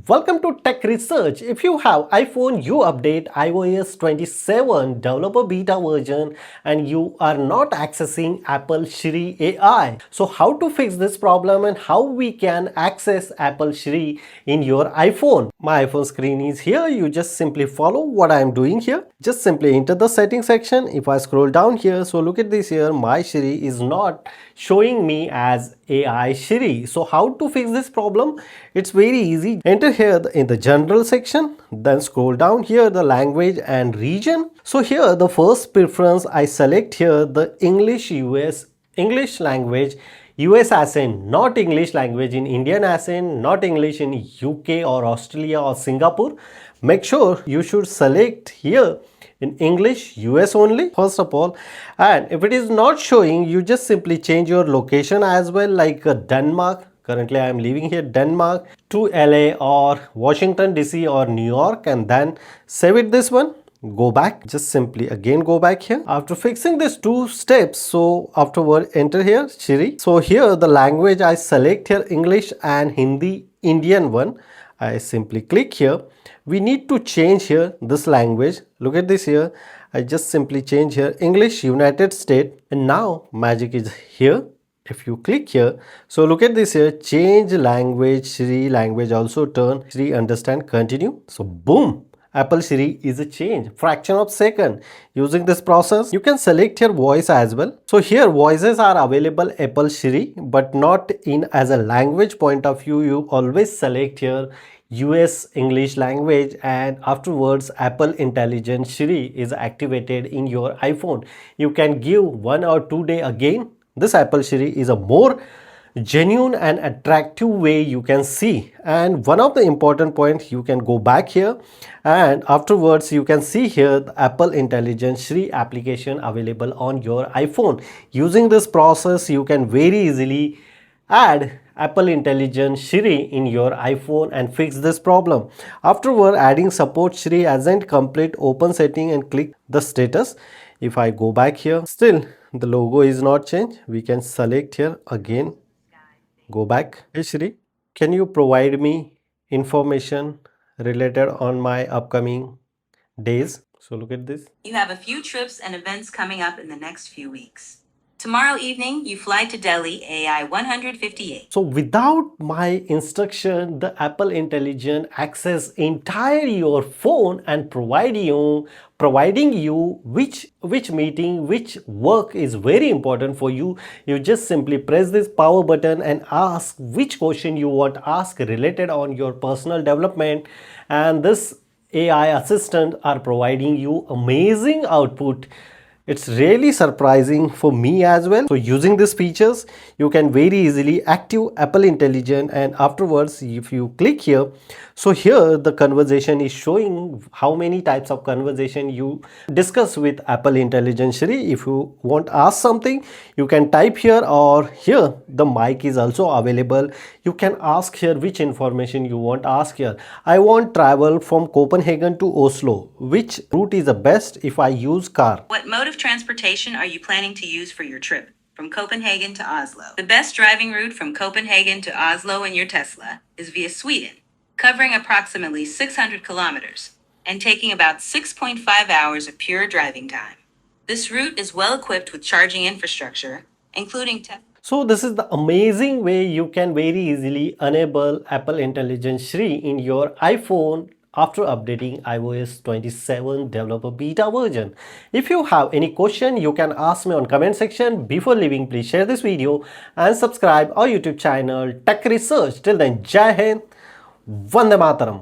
Welcome to Tech Research. If you have iPhone, you update iOS 27 developer beta version and you are not accessing Apple Siri AI. So how to fix this problem and how we can access Apple Siri in your iPhone. My iPhone screen is here. You just simply follow what I am doing here. Just simply enter the settings section. If I scroll down here, so look at this here, my Siri is not showing me as AI Siri. So how to fix this problem? It's very easy. Enter here in the general section, then scroll down here the language and region. So here the first preference I select here the English language US as in, not English language in Indian as in, not English in UK or Australia or Singapore. Make sure you should select here in English US only first of all, and if it is not showing, you just simply change your location as well, like Denmark. Currently I am living here Denmark to LA or Washington DC or New York, and then save it this one. Go back, just simply again go back here. After fixing these two steps, so afterward enter here Siri. So here the language I select here English and Hindi Indian one. I simply click here. We need to change here this language. Look at this here. I just simply change here English United States, and now magic is here. If you click here, so look at this here, change language Siri language also turn Siri understand continue. So boom, Apple Siri is a change fraction of second. Using this process you can select your voice as well. So here voices are available Apple Siri, but not in as a language point of view. You always select here US English language, and afterwards Apple Intelligent Siri is activated in your iPhone. You can give 1 or 2 days again. This Apple Siri is a more genuine and attractive way you can see. And one of the important points, you can go back here and afterwards you can see here the Apple Intelligent Siri application available on your iPhone. Using this process you can very easily add Apple Intelligent Siri in your iPhone and fix this problem. Afterward, adding support Siri isn't complete, open setting and click the status. If I go back here, still the logo is not changed. We can select here again, go back. Hey Siri, can you provide me information related on my upcoming days? So look at this. You have a few trips and events coming up in the next few weeks. Tomorrow evening, you fly to Delhi AI 158. So without my instruction, the Apple Intelligent access entire your phone and providing you which meeting, which work is very important for you. You just simply press this power button and ask which question you want to ask related on your personal development, and this AI assistant are providing you amazing output. It's really surprising for me as well. So using these features, you can very easily active Apple Intelligent, and afterwards if you click here, so here the conversation is showing how many types of conversation you discuss with Apple Intelligent Siri. If you want to ask something, you can type here, or here the mic is also available. You can ask here which information you want to ask here. I want travel from Copenhagen to Oslo. Which route is the best if I use car? What mode of transportation are you planning to use for your trip from Copenhagen to Oslo? The best driving route from Copenhagen to Oslo in your Tesla is via Sweden, covering approximately 600 kilometers and taking about 6.5 hours of pure driving time. This route is well equipped with charging infrastructure, including So this is the amazing way you can very easily enable Apple Intelligent Siri in your iPhone after updating iOS 27 developer beta version. If you have any question, you can ask me on comment section. Before leaving, please share this video and subscribe our YouTube channel Tech Research. Till then, Jai Hind, Vande Mataram.